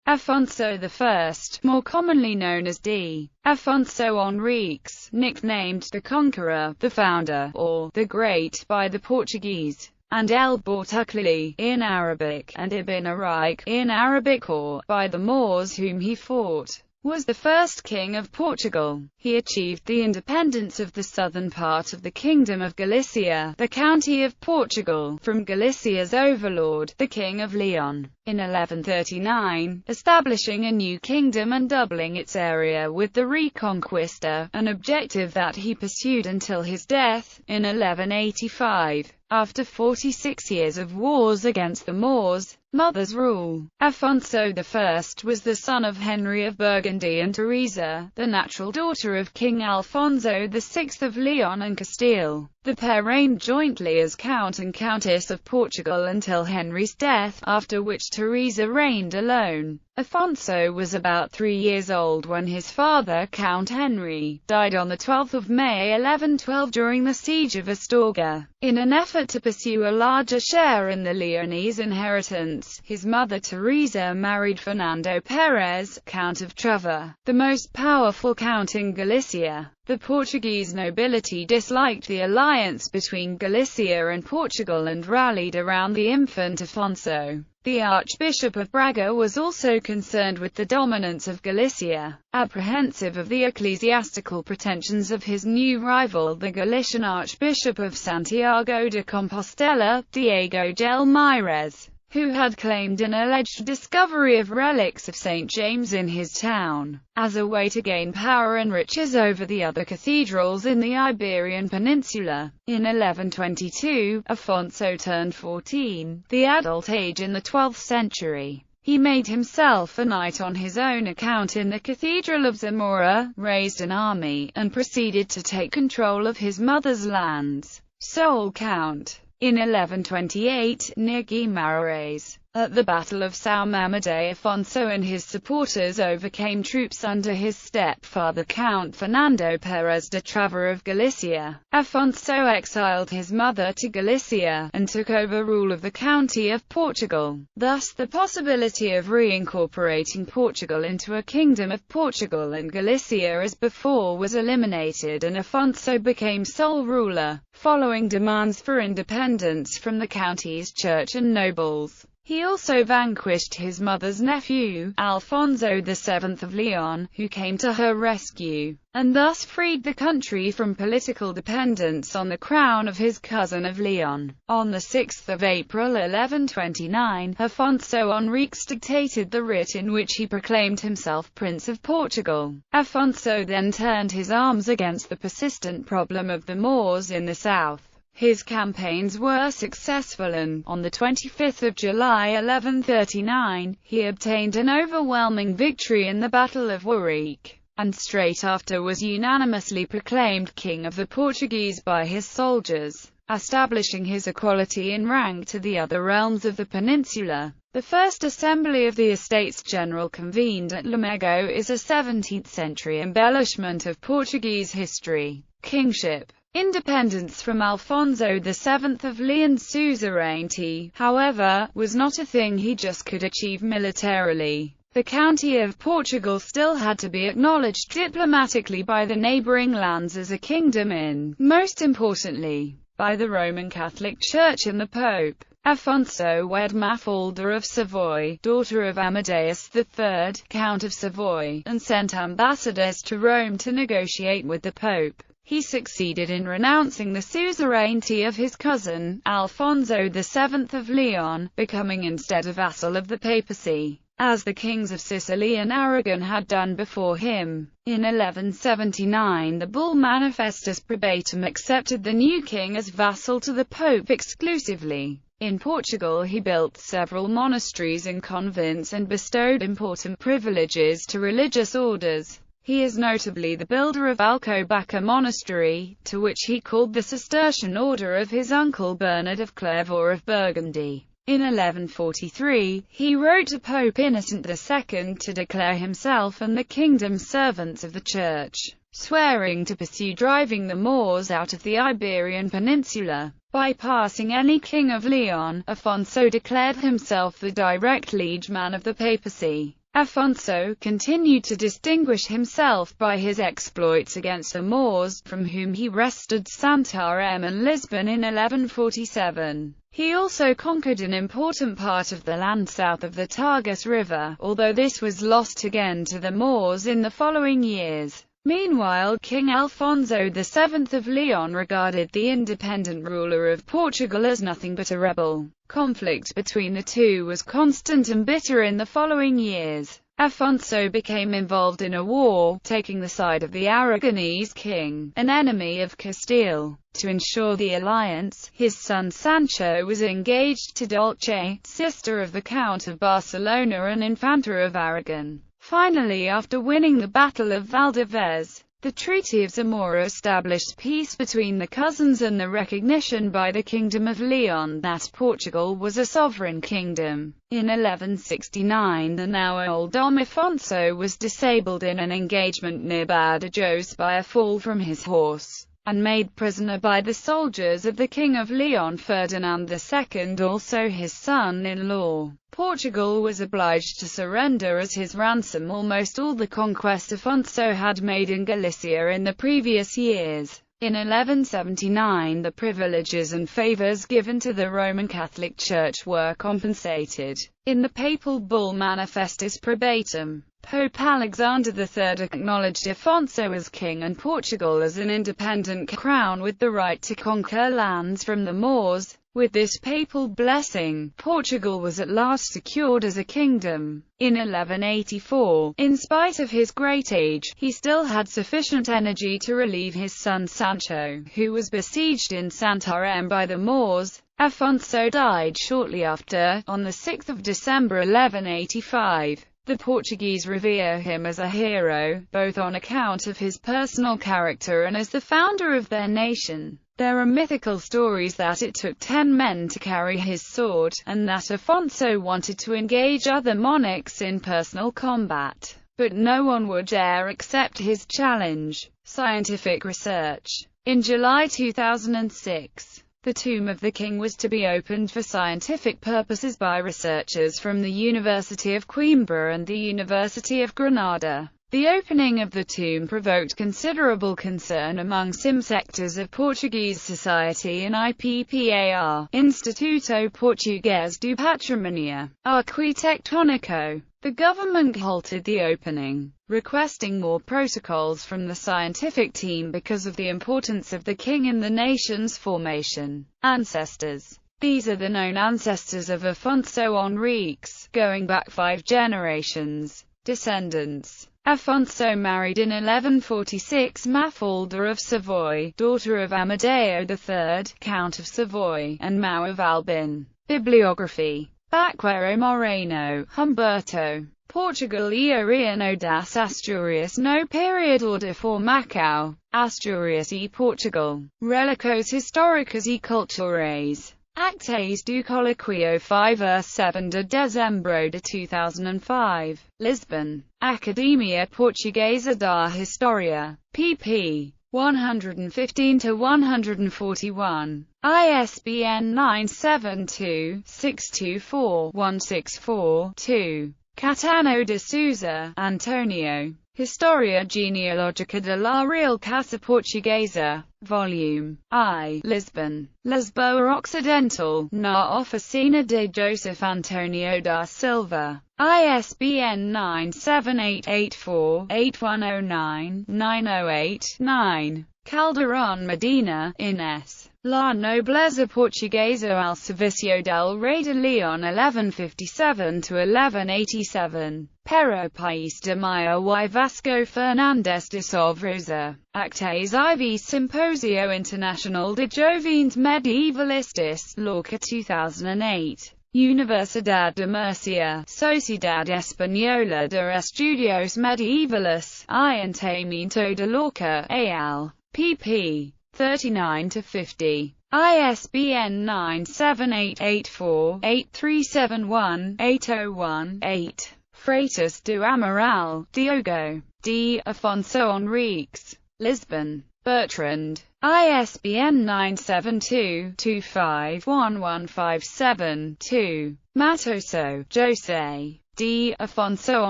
Afonso I, more commonly known as D. Afonso Henriques, nicknamed the Conqueror, the Founder, or the Great by the Portuguese, and El Bortuclali in Arabic, and Ibn Araik in Arabic, or by the Moors whom he fought, was the first king of Portugal. He achieved the independence of the southern part of the Kingdom of Galicia, the county of Portugal, from Galicia's overlord, the King of Leon, in 1139, establishing a new kingdom and doubling its area with the Reconquista, an objective that he pursued until his death, in 1185. After 46 years of wars against the Moors, Mother's rule, Afonso I was the son of Henry of Burgundy and Teresa, the natural daughter of King Alfonso VI of Leon and Castile. The pair reigned jointly as Count and Countess of Portugal until Henry's death, after which Teresa reigned alone. Afonso was about 3 years old when his father, Count Henry, died on 12 May 1112 during the siege of Astorga. In an effort to pursue a larger share in the Leonese inheritance, his mother Teresa married Fernando Perez, Count of Trava, the most powerful count in Galicia. The Portuguese nobility disliked the alliance between Galicia and Portugal and rallied around the infant Afonso. The Archbishop of Braga was also concerned with the dominance of Galicia. Apprehensive of the ecclesiastical pretensions of his new rival, the Galician Archbishop of Santiago de Compostela, Diego del Mires, who had claimed an alleged discovery of relics of St. James in his town, as a way to gain power and riches over the other cathedrals in the Iberian Peninsula. In 1122, Afonso turned 14, the adult age in the 12th century. He made himself a knight on his own account in the Cathedral of Zamora, raised an army, and proceeded to take control of his mother's lands, sole count. In 1128, near Guimarães, at the Battle of São Mamadé, Afonso and his supporters overcame troops under his stepfather Count Fernando Pérez de Trava of Galicia. Afonso exiled his mother to Galicia, and took over rule of the county of Portugal. Thus the possibility of reincorporating Portugal into a kingdom of Portugal and Galicia as before was eliminated, and Afonso became sole ruler, following demands for independence from the county's church and nobles. He also vanquished his mother's nephew, Alfonso VII of Leon, who came to her rescue, and thus freed the country from political dependence on the crown of his cousin of Leon. On 6 April 1129, Afonso Henriques dictated the writ in which he proclaimed himself Prince of Portugal. Afonso then turned his arms against the persistent problem of the Moors in the south. His campaigns were successful and, on 25 July 1139, he obtained an overwhelming victory in the Battle of Warwick, and straight after was unanimously proclaimed King of the Portuguese by his soldiers, establishing his equality in rank to the other realms of the peninsula. The first assembly of the Estates General convened at Lamego is a 17th-century embellishment of Portuguese history. Kingship. Independence from Alfonso VII of Leon's suzerainty, however, was not a thing he just could achieve militarily. The county of Portugal still had to be acknowledged diplomatically by the neighbouring lands as a kingdom and, most importantly, by the Roman Catholic Church and the Pope. Afonso wed Mafalda of Savoy, daughter of Amadeus III, Count of Savoy, and sent ambassadors to Rome to negotiate with the Pope. He succeeded in renouncing the suzerainty of his cousin, Alfonso VII of Leon, becoming instead a vassal of the papacy, as the kings of Sicily and Aragon had done before him. In 1179 the bull Manifestus Probatum accepted the new king as vassal to the Pope exclusively. In Portugal he built several monasteries and convents and bestowed important privileges to religious orders. He is notably the builder of Alcobaça Monastery, to which he called the Cistercian order of his uncle Bernard of Clairvaux of Burgundy. In 1143, he wrote to Pope Innocent II to declare himself and the kingdom servants of the Church, swearing to pursue driving the Moors out of the Iberian Peninsula. Bypassing any king of Leon, Afonso declared himself the direct liegeman of the papacy. Afonso continued to distinguish himself by his exploits against the Moors, from whom he wrested Santarém and Lisbon in 1147. He also conquered an important part of the land south of the Tagus River, although this was lost again to the Moors in the following years. Meanwhile, King Alfonso VII of Leon regarded the independent ruler of Portugal as nothing but a rebel. Conflict between the two was constant and bitter in the following years. Afonso became involved in a war, taking the side of the Aragonese king, an enemy of Castile. To ensure the alliance, his son Sancho was engaged to Dulce, sister of the Count of Barcelona and Infanta of Aragon. Finally, after winning the Battle of Valdevez, the Treaty of Zamora established peace between the cousins and the recognition by the Kingdom of Leon that Portugal was a sovereign kingdom. In 1169, the now old Dom Afonso was disabled in an engagement near Badajoz by a fall from his horse, and made prisoner by the soldiers of the King of Leon Ferdinand II, also his son-in-law. Portugal was obliged to surrender as his ransom almost all the conquest Afonso had made in Galicia in the previous years. In 1179, the privileges and favours given to the Roman Catholic Church were compensated. In the papal bull Manifestus Probatum, Pope Alexander III acknowledged Afonso as king and Portugal as an independent crown with the right to conquer lands from the Moors. With this papal blessing, Portugal was at last secured as a kingdom. In 1184, in spite of his great age, he still had sufficient energy to relieve his son Sancho, who was besieged in Santarém by the Moors. Afonso died shortly after, on 6 December 1185. The Portuguese revere him as a hero, both on account of his personal character and as the founder of their nation. There are mythical stories that it took 10 men to carry his sword, and that Afonso wanted to engage other monarchs in personal combat, but no one would dare accept his challenge. Scientific research. In July 2006, the tomb of the king was to be opened for scientific purposes by researchers from the University of Coimbra and the University of Granada. The opening of the tomb provoked considerable concern among some sectors of Portuguese society and IPPAR, Instituto Português do Patrimônio Arquitetônico. The government halted the opening, requesting more protocols from the scientific team because of the importance of the king in the nation's formation. Ancestors. These are the known ancestors of Afonso Henriques, going back 5 generations. Descendants. Afonso married in 1146 Mafalda of Savoy, daughter of Amadeo III, Count of Savoy, and Mão of Albin. Bibliography. Baquero Moreno, Humberto. Portugal e Reino das Astúrias no período de formação, Astúrias e Portugal. Relicos históricos e culturais. Actas do Coliquio 5 a 7 de dezembro de 2005. Lisbon. Academia Portuguesa da História. pp. 115–141. ISBN 972-624-164-2. Catano de Souza, Antonio. História genealógica de la Real Casa Portuguesa. Volume I. Lisbon. Lisboa Occidental, na oficina de Joseph Antonio da Silva. ISBN 97884-8109-908-9. Calderón Medina, Inés. La nobleza portuguesa al servicio del rey de León 1157–1187. Pero País de Mayo y Vasco Fernández de Sobrosa. Actas IV Simposio Internacional de Jovens Medievalistas, Lorca 2008. Universidad de Murcia, Sociedad Española de Estudios Medievales, Ayuntamiento de Lorca, al. pp. 39–50. ISBN 97884-8371-801-8. Freitas do Amaral, Diogo. D. Afonso Henriques. Lisbon. Bertrand. ISBN 972-251157-2. Matoso, José. D. Afonso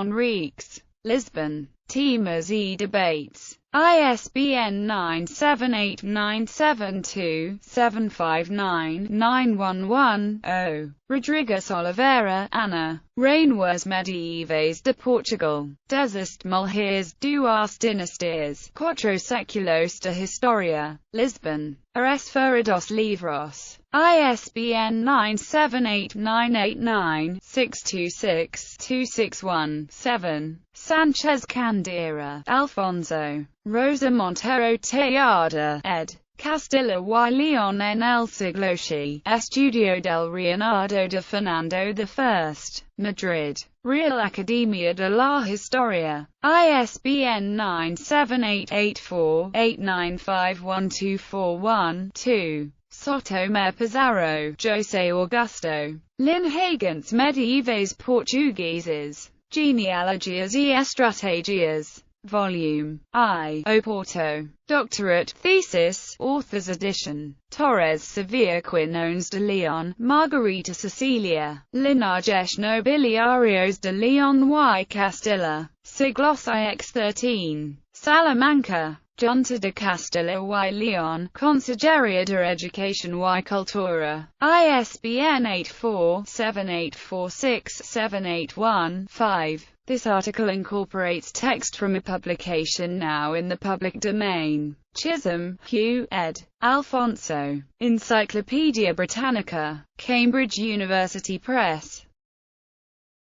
Henriques, Lisbon. Temas e Debates. ISBN 9789782759911-0. Rodrigues Oliveira, Ana. Reinoas Medievais de Portugal. Desist Mulheres duas Dinastias. Quatro séculos de Historia. Lisbon. Ares Feridos Livros. ISBN 978989626-261-7. Sanchez Candera, Alfonso. Rosa Montero Tejada, ed. Castilla y León en el siglo XI. Estudio del Reinado de Fernando I. Madrid. Real Academia de la Historia. ISBN 97848951241-2. Sotomayor Pizarro, José Augusto. Linhagens Medievais Portugueses. Genealogias e Estratégias. Volume I. Oporto. Doctorate Thesis, Author's Edition. Torres Sevilla Quinones de Leon, Margarita Cecilia. Linajes Nobiliarios de Leon y Castilla. Siglos IX13. Salamanca. Junta de Castilla y León, Consejería de Educación y Cultura. ISBN 84-7846-781-5. This article incorporates text from a publication now in the public domain. Chisholm, Hugh, ed. Alfonso. Encyclopædia Britannica. Cambridge University Press.